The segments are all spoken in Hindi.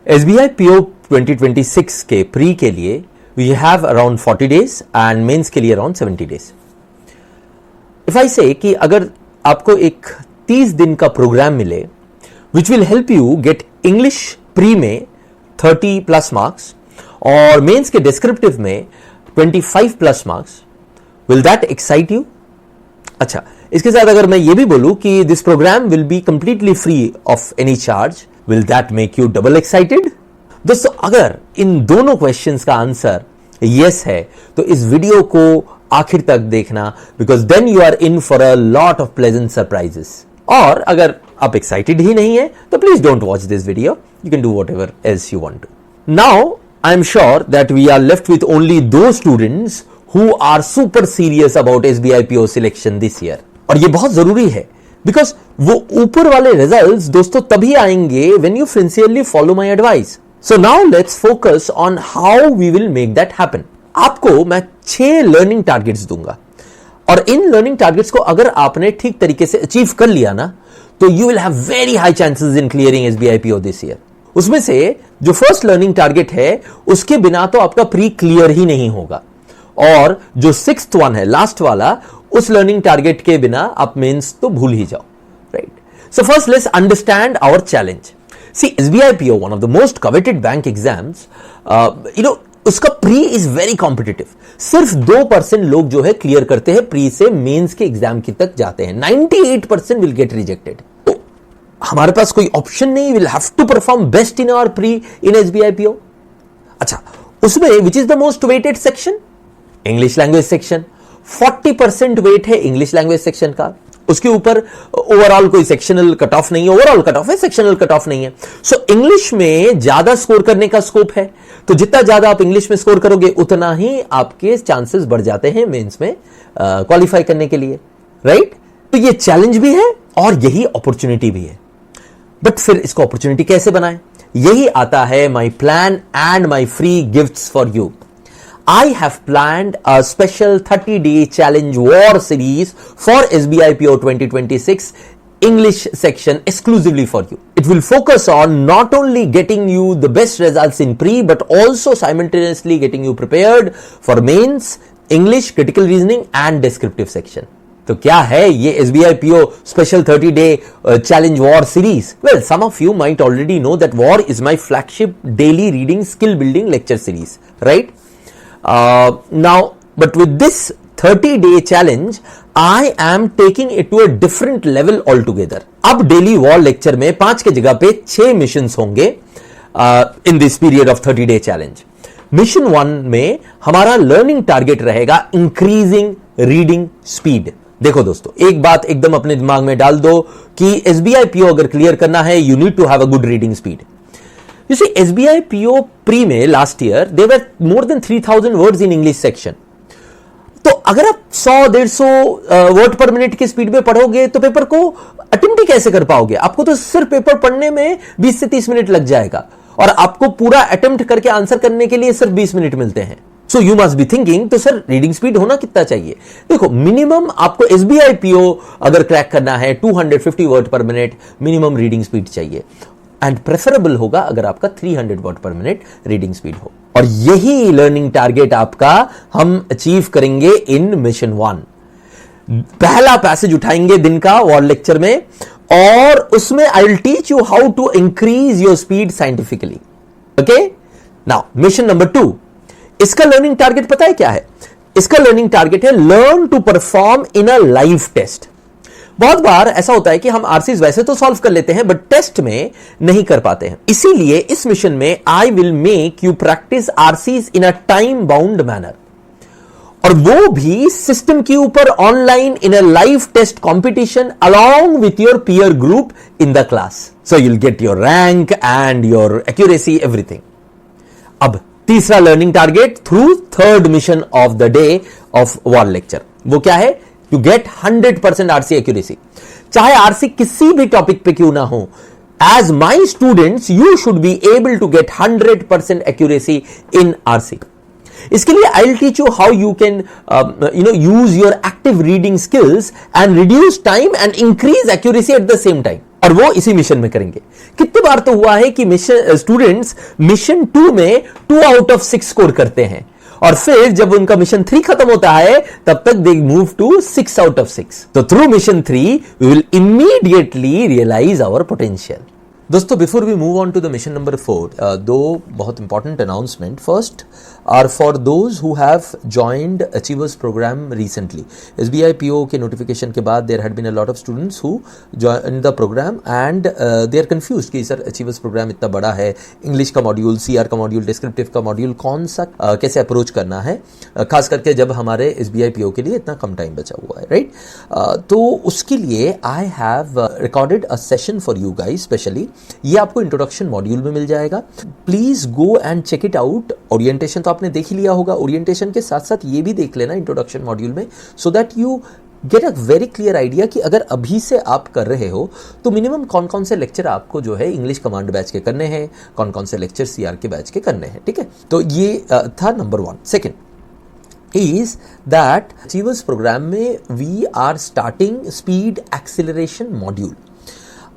SBI PO 2026 के प्री के लिए we have around 40 days and mains के लिए अराउंड 70 डेज. इफ आई से कि अगर आपको एक 30 दिन का प्रोग्राम मिले which will help you get English pre में 30 प्लस मार्क्स और मेंस के डिस्क्रिप्टिव में 25 plus marks, will that excite you? अच्छा, इसके साथ अगर मैं ये भी बोलूं कि this program will be completely free of any charge, will that make you double excited? दोस्तों, अगर इन दोनों क्वेश्चंस का आंसर यस है तो इस वीडियो को आखिर तक देखना, because then you are in for a lot of pleasant surprises. और अगर आप एक्साइटेड ही नहीं है तो please don't watch this video, you can do whatever else you want to. Now I am sure that we are left with only दो students who are super serious about SBI PO selection this year. और ये बहुत जरूरी है बिकॉज वो ऊपर वाले रिजल्ट्स दोस्तों तभी आएंगे when you sincerely follow my advice. So now let's focus on how we will make that happen. आपको मैं 6 लर्निंग टारगेट्स दूंगा और इन लर्निंग टारगेट्स को अगर आपने ठीक तरीके से अचीव कर लिया ना तो you will have very high chances in clearing SBI PO this year. उसमें से जो फर्स्ट लर्निंग टारगेट है उसके बिना तो आपका प्री क्लियर ही नहीं होगा और जो 6th वन है लास्ट वाला उस लर्निंग टारगेट के बिना आप मेंस तो भूल ही जाओ, right? So first let's understand our challenge. See SBI PO one of the most coveted bank exams, उसका प्री इज वेरी कॉम्पिटिटिव. सिर्फ 2% लोग जो है क्लियर करते हैं प्री से मेंस के एग्जाम की तक जाते हैं. 98% विल गेट रिजेक्टेड. तो हमारे पास कोई ऑप्शन नहीं, will have to perform best in our pre in SBI PO. अच्छा, उसमें which is the most weighted section? English language section. 40% weight है इंग्लिश लैंग्वेज सेक्शन का. उसके ऊपर ओवरऑल कोई सेक्शनल कट ऑफ नहीं है, ओवरऑल कट ऑफ है, सेक्शनल कट ऑफ नहीं है. सो इंग्लिश में ज्यादा स्कोर करने का स्कोप है. तो जितना ज्यादा आप इंग्लिश में स्कोर करोगे उतना ही आपके चांसेस बढ़ जाते हैं मेंस में क्वालिफाई करने के लिए, राइट? तो ये चैलेंज भी है और यही अपॉर्चुनिटी भी है. बट फिर इसको अपॉर्चुनिटी कैसे बनाएं? यही आता है my plan and my free gifts for you. I have planned a special 30-day challenge war series for SBI PO 2026 English section exclusively for you. It will focus on not only getting you the best results in pre but also simultaneously getting you prepared for mains, English, critical reasoning and descriptive section. तो क्या है ये SBI PO special 30-day challenge war series? Well, some of you might already know that war is my flagship daily reading skill building lecture series, right? Now, but with this 30-day challenge, I am taking it to a different level altogether. अब डेली वॉर लेक्चर में 5 के जगह पे 6 मिशंस होंगे इन this period of 30-day challenge. Mission 1 में हमारा लर्निंग टारगेट रहेगा इंक्रीजिंग रीडिंग स्पीड. देखो दोस्तों, एक बात एकदम अपने दिमाग में डाल दो कि SBI PO अगर क्लियर करना है you need to have a good reading speed. You see, SBI PO pre में last year there were more than 3000 words in English section. तो अगर आप 100-150 वर्ड पर मिनट की स्पीड में पढ़ोगे तो पेपर को अटेम्प्ट ही कैसे कर पाओगे? आपको तो सिर्फ पेपर पढ़ने में 20 से 30 मिनट लग जाएगा और आपको पूरा अटेम्प्ट करके आंसर करने के लिए सिर्फ 20 मिनट मिलते हैं. So you must be thinking तो सर रीडिंग स्पीड होना कितना चाहिए? देखो, मिनिमम आपको SBI PO अगर क्रैक करना है 250 वर्ड पर मिनट मिनिमम रीडिंग स्पीड चाहिए एंड प्रेफरेबल होगा अगर आपका 300 वर्ड पर मिनट रीडिंग स्पीड हो. और यही लर्निंग टारगेट आपका हम अचीव करेंगे इन मिशन 1. पहला पैसेज उठाएंगे दिन का वॉर लेक्चर में और उसमें I will teach you how to increase your speed scientifically. Okay, now mission number 2. इसका लर्निंग टारगेट पता है क्या है? इसका लर्निंग टारगेट है learn to perform in a live test. बहुत बार ऐसा होता है कि हम आरसीज वैसे तो सॉल्व कर लेते हैं बट टेस्ट में नहीं कर पाते हैं. इसीलिए इस मिशन में I will make you practice RCs in a time bound manner और वो भी सिस्टम के ऊपर online in a live test competition along with your peer group in the class. So you will get your rank and your accuracy everything. अब तीसरा learning target through third mission of the day of war lecture, वो क्या है? You get 100% RC accuracy. चाहे RC किसी भी टॉपिक पे क्यों ना हो, as my students, you should be able to get 100% accuracy in RC. इसके लिए I'll teach you how you can, use your active reading skills and reduce time and increase accuracy at the same time. और वो इसी मिशन में करेंगे। कितने बार तो हुआ है कि मिशन स्टूडेंट्स मिशन 2 में 2 आउट ऑफ 6 स्कोर करते हैं, और फिर जब उनका मिशन 3 खत्म होता है तब तक they move to 6 out of 6। तो through mission 3 we will immediately realise our potential. दोस्तों, before we move on to the mission number 4, दो बहुत important announcement. First are for those who have joined achievers programme recently. SBI PO के नोटिफिकेशन के बाद there had been a lot of students who joined the programme and they are confused कि सर अचीवर्स प्रोग्राम इतना बड़ा है, इंग्लिश का मॉड्यूल, CR का मॉड्यूल, डिस्क्रिप्टिव का मॉड्यूल, कौन सा कैसे अप्रोच करना है, खास करके जब हमारे SBI PO के लिए इतना कम टाइम बचा हुआ है, राइट? तो उसके लिए I have recorded a session for you guys specially. ये आपको इंट्रोडक्शन मॉड्यूल में मिल जाएगा। Please go and check it out. Orientation तो आपने देख ही लिया होगा, ओरिएंटेशन के साथ साथ ये भी देख लेना इंट्रोडक्शन मॉड्यूल में, so that you get a very clear idea कि अगर अभी से आप कर रहे हो तो मिनिमम कौन कौन से लेक्चर आपको जो है इंग्लिश कमांड बैच के करने हैं, कौन कौन से लेक्चर CR के बैच के करने हैं, ठीक है? तो ये था नंबर 1। Second is that achievers programme में we are starting speed acceleration module.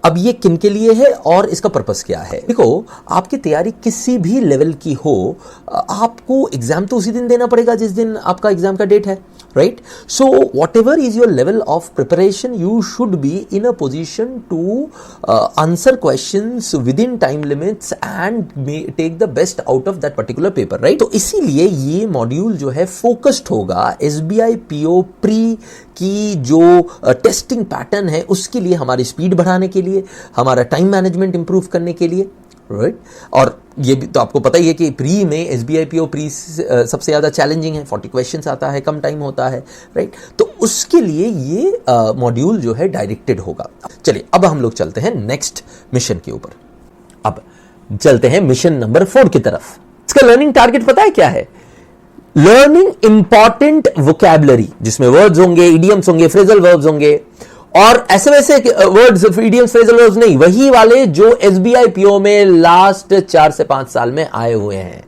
अब ये किन के लिए है और इसका पर्पस क्या है? देखो, आपकी तैयारी किसी भी लेवल की हो, आपको एग्जाम तो उसी दिन देना पड़ेगा जिस दिन आपका एग्जाम का डेट है, right? So whatever is your level of preparation, you should be in a position to answer questions within time limits and take the best out of that particular paper, right? तो इसीलिए ये मॉड्यूल जो है फोकस्ड होगा SBI PO प्री की जो टेस्टिंग पैटर्न है उसके लिए, हमारी स्पीड बढ़ाने के लिए, हमारा टाइम मैनेजमेंट इंप्रूव करने के लिए, राइट? और ये भी तो आपको पता ही है कि प्री में SBI PO प्री सबसे ज्यादा चैलेंजिंग है, 40 क्वेश्चंस आता है, कम टाइम होता है, राइट? तो उसके लिए ये मॉड्यूल जो है डायरेक्टेड होगा। चलिए अब हम लोग चलते हैं नेक्स्ट मिशन के ऊपर। अब चलते हैं मिशन नंबर 4 की तरफ। इसका लर्निंग टारगेट पता है क्या है? लर्निंग इंपॉर्टेंट वोकैबुलरी, जिसमें वर्ड्स होंगे, इडियम्स होंगे, फ्रेजल वर्ब्स होंगे, और ऐसे वैसे वर्ड्स, इडियम्स, फ्रेजल वर्ब्स नहीं, वही वाले जो SBI PO में लास्ट 4 से 5 साल में आए हुए हैं।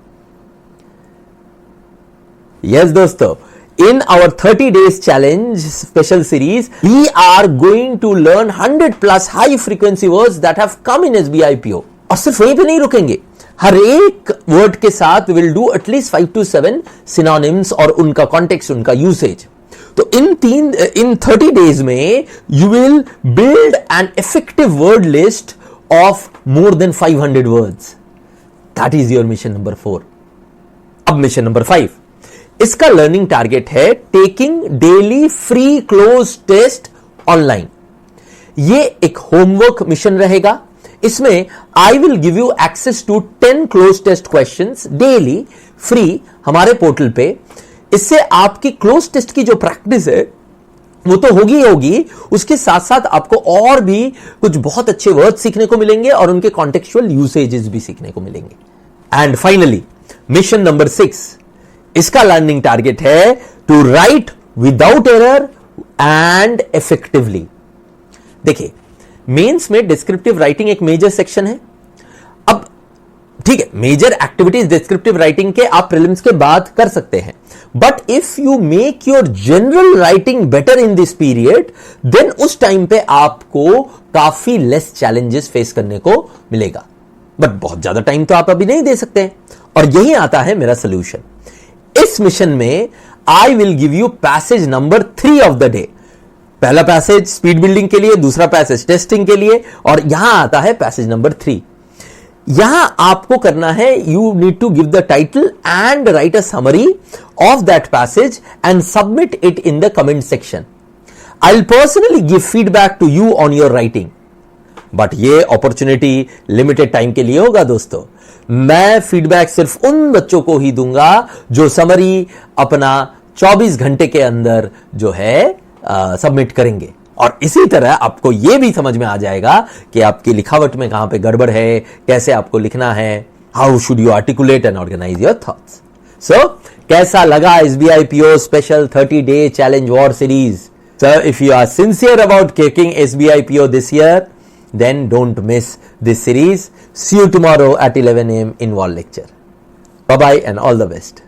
यस दोस्तों, in our 30 days challenge special series, we are going to learn 100+ high frequency words that have come in SBI PO। और सिर्फ वहीं पे नहीं रुकेंगे, हर एक वर्ड के साथ will do at least 5 to 7 synonyms और उनका कॉन्टेक्स्ट, उनका यूसेज। तो इन 30 डेज में you will build an effective word list of more than 500 words. That is your mission number 4। अब मिशन नंबर 5, इसका लर्निंग टारगेट है taking daily free cloze test online. ये एक होमवर्क मिशन रहेगा। इसमें I will give you access to 10 cloze test questions daily free हमारे पोर्टल पे। इससे आपकी क्लोज टेस्ट की जो प्रैक्टिस है वो तो होगी ही होगी, उसके साथ साथ आपको और भी कुछ बहुत अच्छे वर्ड सीखने को मिलेंगे और उनके कॉन्टेक्चुअल यूसेजेस भी सीखने को मिलेंगे। एंड फाइनली मिशन नंबर 6, इसका लर्निंग टारगेट है to write without error and effectively. देखिए, मेंस में डिस्क्रिप्टिव राइटिंग एक मेजर सेक्शन है। अब ठीक है, मेजर एक्टिविटीज डिस्क्रिप्टिव राइटिंग के आप प्रीलिम्स के बाद कर सकते हैं, but if you make your general writing better in this period, then उस टाइम पे आपको काफी लेस चैलेंजेस फेस करने को मिलेगा। बट बहुत ज्यादा टाइम तो आप अभी नहीं दे सकते हैं, और यही आता है मेरा सोल्यूशन। इस मिशन में I will give you passage number 3 of the day. पहला पैसेज स्पीड बिल्डिंग के लिए, दूसरा पैसेज टेस्टिंग के लिए, और यहां आता है पैसेज नंबर 3। यहां आपको करना है, you need to give the title and write a summary of that passage and submit it in the comment section. I will personally give feedback to you on your writing, but ये अपॉर्चुनिटी लिमिटेड टाइम के लिए होगा दोस्तों। मैं फीडबैक सिर्फ उन बच्चों को ही दूंगा जो समरी अपना 24 घंटे के अंदर जो है सबमिट करेंगे। और इसी तरह आपको यह भी समझ में आ जाएगा कि आपकी लिखावट में कहां पे गड़बड़ है, कैसे आपको लिखना है, how should you articulate and organise your thoughts. So कैसा लगा SBI PO special 30 day challenge war series? Sir, if you are sincere about cracking SBI PO this year, then don't miss this series. See you tomorrow at 11 AM in wall lecture. Bye bye and all the best.